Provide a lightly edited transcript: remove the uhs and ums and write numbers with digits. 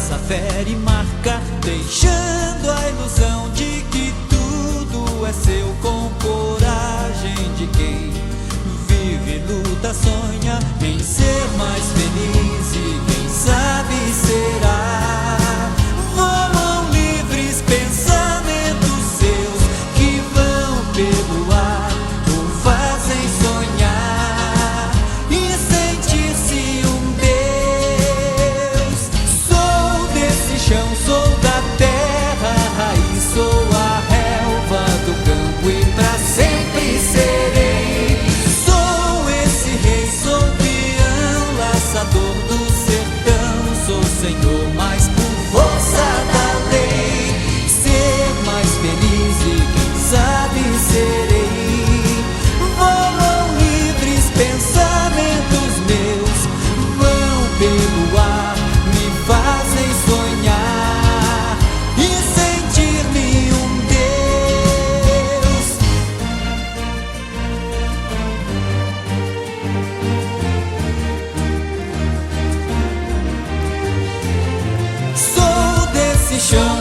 traça, fere e marca, deixando a ilusão de que tudo é seu, com coragem de quem vive, luta, sonha em ser mais feliz e quem sabe será. Voam livres pensamentos seus que vão pelo ar, o fazem sonhar e sentir-se um Deus. Sou desse chão, sou da terra, raiz, sou a relva do campo e pra sempre serei. Sou esse rei, sou peão, laçador do sertão, sou senhor, mas por força da lei. Ser mais feliz e quem sabe serei. Voam livres pensamentos meus, vão pelo ar, me fazem sonhar e sentir-me um Deus. Sou desse chão,